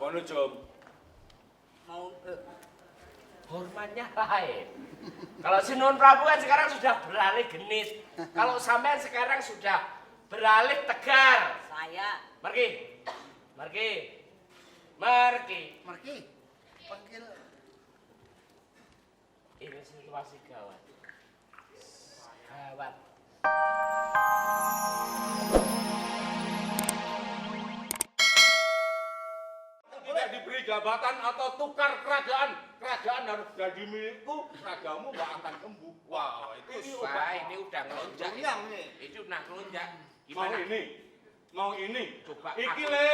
Apa nih, Jom? Mau hormatnya lain. Kalau si Nun Prabu kan sekarang sudah beralih genit. Kalau sampean sekarang sudah beralih tegar. Saya. Marki. Panggil. Ini situasi gawat. Gawat. Tidak diberi jabatan atau tukar kerajaan. Kerajaan harus jadi milikku. Ragamu nggak akan sembuh. Wah, itu Wah, ini udah ngelonjak. Goyang nih. Itu udah ngelonjak. mau Gimana? ini. Mau ini. Coba Iki aku- le.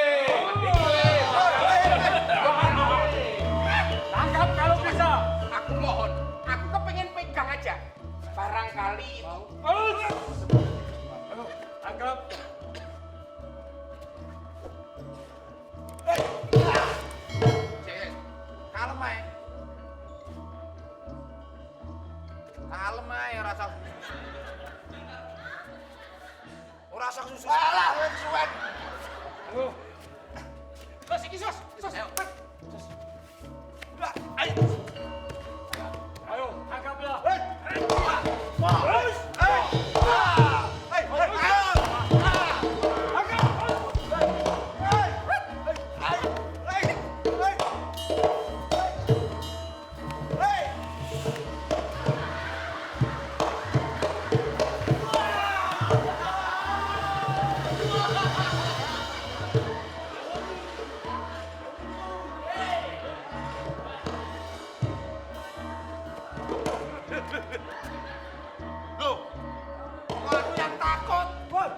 Tangkap kalau bisa. Aku mohon. Aku kepengen pegang aja. Barangkali itu. Tangkap. Kalem ae. Kalem ae rasa. Ora usah susu. Alah, suwen. Sos iki sos. Ayo. Ayo. Ayo, tangkaplah. Loh. Kok aku yang takut? Woi.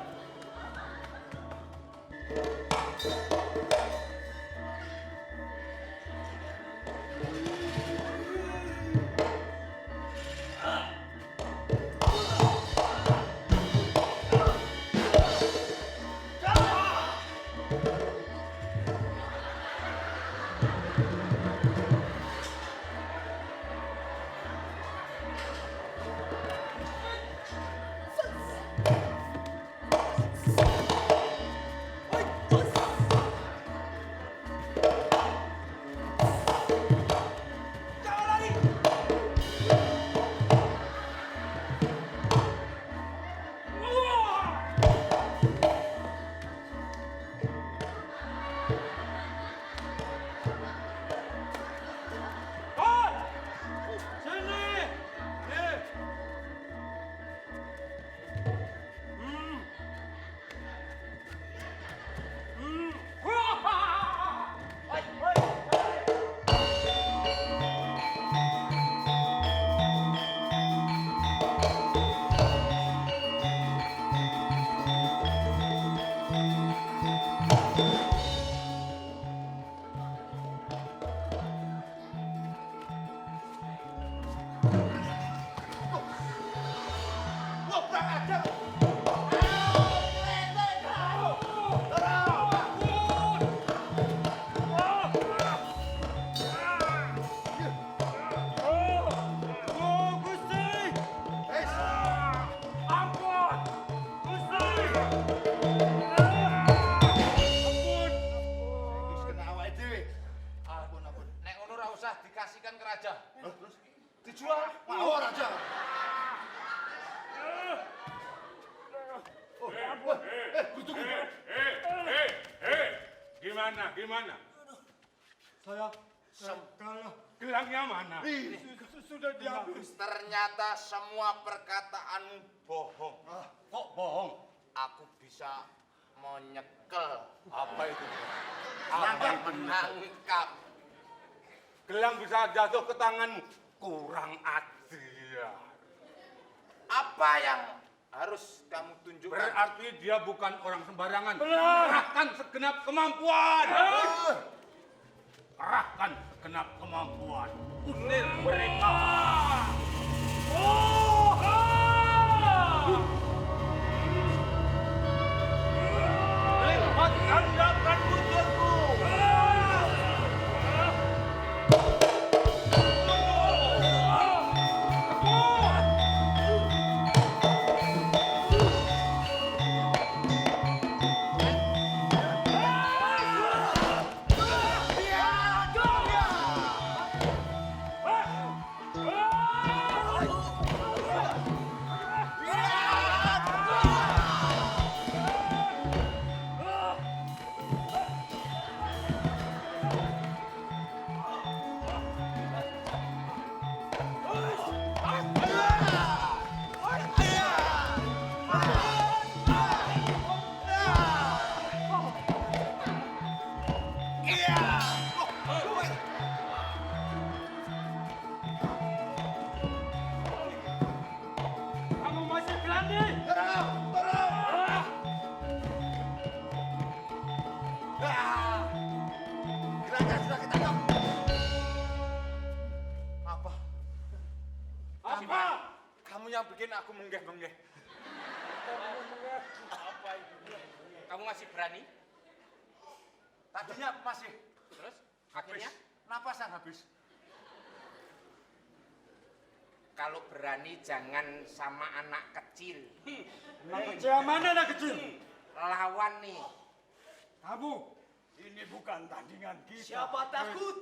Nek ngono ora usah dikasihkan ke raja. Dijual. Mau raja. Gimana? Saya kalah. Gelangnya mana? Sudah diambil. Ternyata semua perkataanmu bohong. Kok bohong? Aku bisa menyekel, Apa itu? menangkap. Gelang bisa jatuh ke tanganmu. Kurang ajar. Apa yang harus kamu tunjukkan? Berarti dia bukan orang sembarangan. Kerahkan segenap kemampuan. Kerahkan segenap kemampuan. Usir mereka. Lihat tandakan wujudku. Kamu yang bikin aku menggeh-menggeh. Apa itu? Kamu masih berani? Tadinya masih. Terus? Habis. Akhirnya? Napasan habis. Kalau berani jangan sama anak kecil. Anak kecil mana anak kecil? Lawan nih. Kamu. Ini bukan tandingan kita. Siapa takut?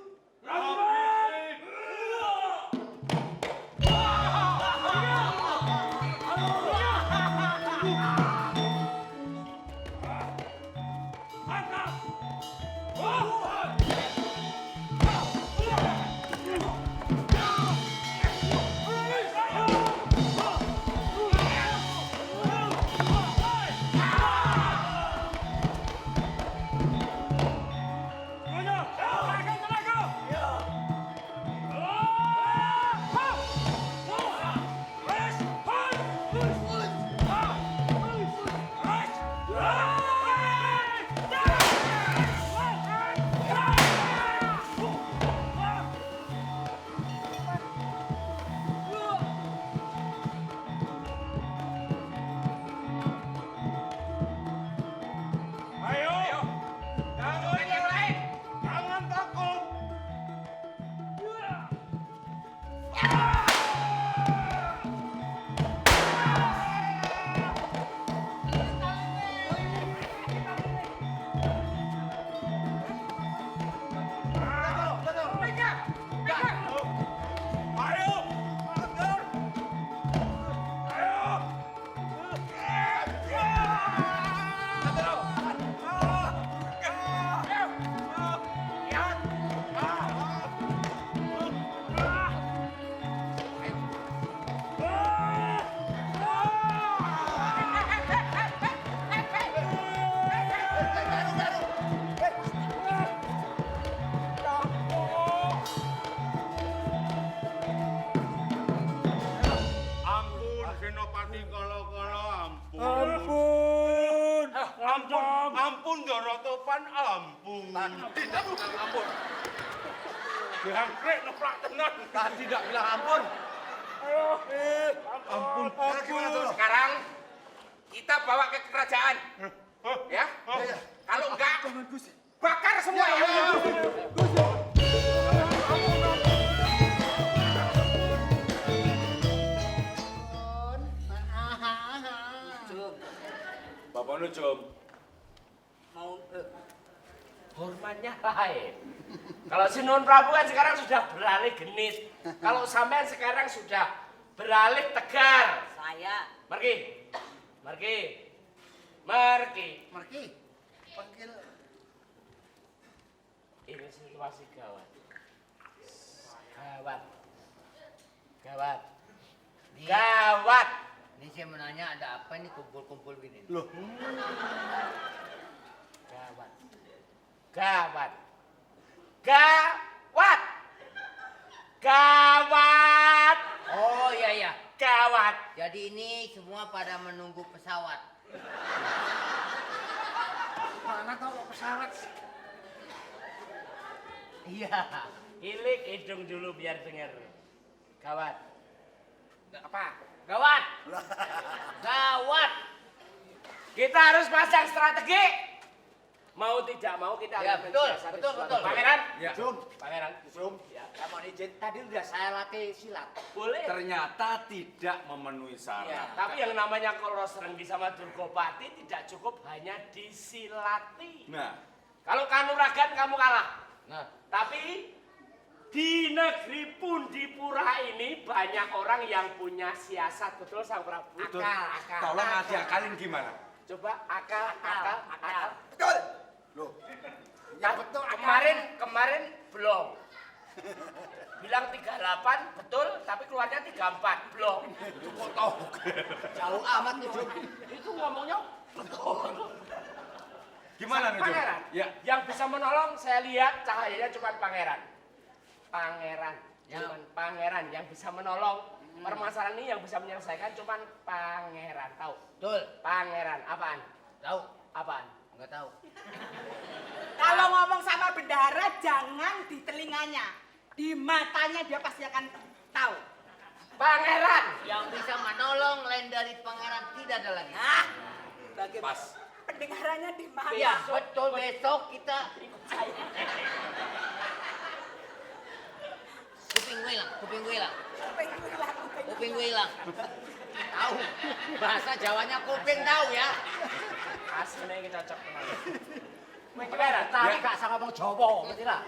Ampun, Senopati kala-kala ampun. Ampun, Dorotopan, ampun. Tidak bilang ampun. Jangkrik neplak tenan. Tadi tidak bilang ampun. Ampun. Sekarang kita bawa ke kerajaan. Ya? Kalau enggak, bakar semua ya. Bapak Nujum. Mau Hormatnya lain. Kalau si Nun Prabu kan sekarang sudah beralih genit. Kalau sampean sekarang sudah beralih tegar. saya Marki. Marki. Marki. Marki. Panggil. Ini situasi gawat. Gawat. Gawat. Gawat. ini saya menanya ada apa ini kumpul-kumpul gini. Loh. Gawat. Gawat. Gawat. Gawat. Oh iya iya. Gawat. Jadi ini semua pada menunggu pesawat. Mana tahu pesawat? Iya. Ilik hidung dulu biar denger. Gawat. Apa? Gawat. Gawat. Kita harus pasang strategi. Mau tidak mau kita Ya, harus betul, mensiasati betul, sesuatu. betul. Pangeran. Ya. Pangeran. Ya, kamu izin. Tadi udah saya latih silat. Boleh. Ternyata tidak memenuhi Ya, syarat. tapi yang namanya Koros Renggi sama Durgopati tidak cukup hanya disilati. Nah, Kalau Kanuragan kamu kalah. Nah, Tapi di negeri Pundipura ini banyak orang yang punya siasat, betul Sang Prabu? Betul. Akal. tolong diakalin gimana? Coba akal. Betul. Loh. Ya betul. Kemarin belum. Bilang 38 betul, tapi keluarnya 34 belum. Kok tahu? jauh amat nih, Jum. Itu ngomongnya betul. Gimana nih, Jum? Pangeran. Ya. Yang bisa menolong saya lihat cahayanya cuma pangeran. Pangeran. Ya. Cuman pangeran yang bisa menolong. Permasalahan ini yang bisa menyelesaikan cuma pangeran. Tahu? Betul. Pangeran. Apaan? Tahu? Apaan? Enggak tahu. Kalau ngomong sama bendahara jangan di telinganya, di matanya dia pasti akan tahu. Pangeran. Yang bisa menolong lain dari pangeran tidak ada lagi. Ah, bagaimana? Pas. Pendengarannya di mana? Iya, betul besok kita kuping gue hilang, kuping gue hilang, kuping gue hilang. Tahu bahasa Jawanya kuping tahu ya. Aslinya kita cocok kemana? Pangeran, tapi gak sama ngomong Jawa, ngerti lah.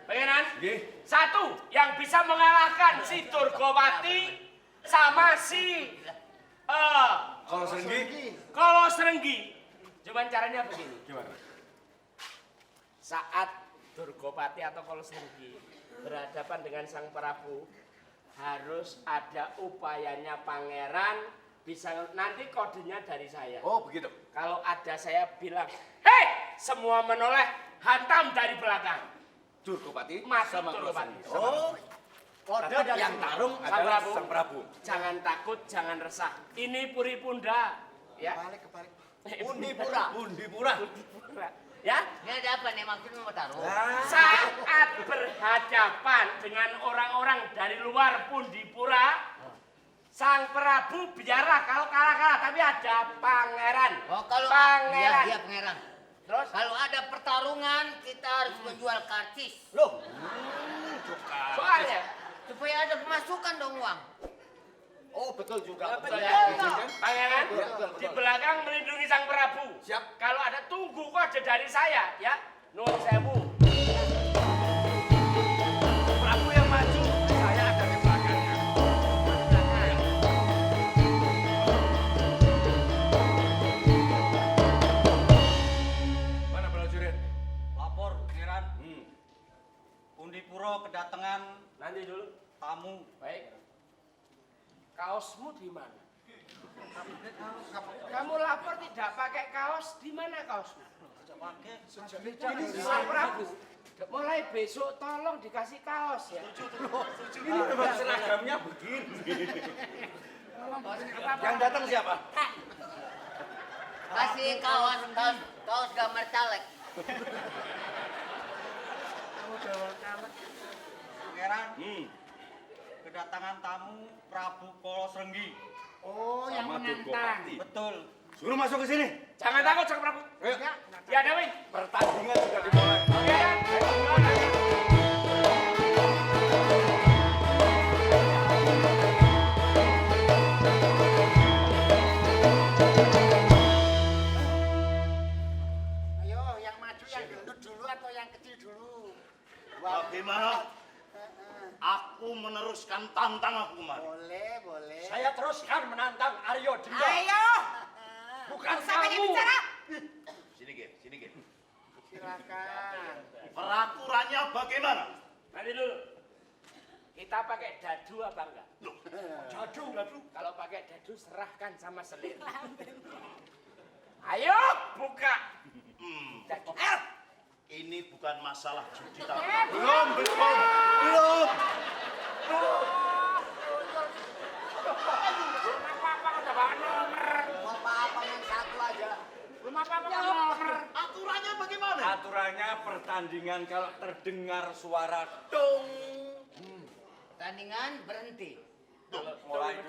Pangeran, Nggih. satu yang bisa mengalahkan si Durgawati sama si Kalau Serenggi Kolo Serenggi. Cuman caranya begini. gimana? Saat Durgawati atau Kolo Serenggi berhadapan dengan Sang Prabu, harus ada upayanya pangeran bisa nanti kodenya dari saya. Oh, begitu. Kalau ada saya bilang, hei, semua menoleh, hantam dari belakang. Durgawati Mati sama Durgawati. Oh, Kode tetap dari yang tarung Sang adalah Prabu. Sang Prabu. Jangan takut, jangan resah. Ini Puri Punda, ya. kebalik. Undi pura. Ya, Ini ada apa nih maksudnya mau taruh? saat berhadapan dengan orang-orang dari luar Pundipura, Sang Prabu biarlah kalau kalah-kalah, tapi ada pangeran. Oh kalau Pangeran. Iya, pangeran. Terus Kalau ada pertarungan kita harus menjual karcis. Loh, soalnya, Supaya ada pemasukan dong uang. oh betul juga. betul ya, pangeran di belakang melindungi Sang Prabu. Siap. Kalau ada tunggu kode dari saya, ya. Nun sewu. Prabu yang maju, saya ada di belakangnya. Mana prajurit? Lapor, Pangeran. Hmm. Undipuro kedatangan Nanti dulu. tamu. Baik. Kaosmu di mana? Kamu lapor tidak pakai kaos, di mana kaosmu? Sang Prabu, mulai besok tolong dikasih kaos ya. Ini memang seragamnya begini. Yang datang siapa? Kasih kaos gambar caleg. Pangeran, Hmm. kedatangan tamu Prabu Kolo Serenggi. Oh, yang Sama menantang. Durgawati. Betul. Suruh masuk ke sini. Jangan takut Sang Prabu. Ayo. Ya Dewi. Pertandingan sudah dimulai. Oke ya. Ayo, gimana? Ayo, yang maju yang gendut dulu atau yang kecil dulu? Bagaimana? Aku meneruskan tantanganku, Mas. Boleh. Saya teruskan menantang Aryo Denda. Ayo. Bukan Usah banyak kamu. bicara. Sini, Gin. Silakan. Peraturannya bagaimana? Nanti dulu. Kita pakai dadu apa enggak? Jadu. Kalau pakai dadu serahkan sama selir. Ayo buka. Dadu. Ini bukan masalah judi tahu. Belum. Apa-apa udah bawa nomor. Mau apa-apa yang satu aja. Belum apa-apa nomor. Aturannya bagaimana? Aturannya pertandingan kalau terdengar suara dong. Tandingan berhenti. Mulai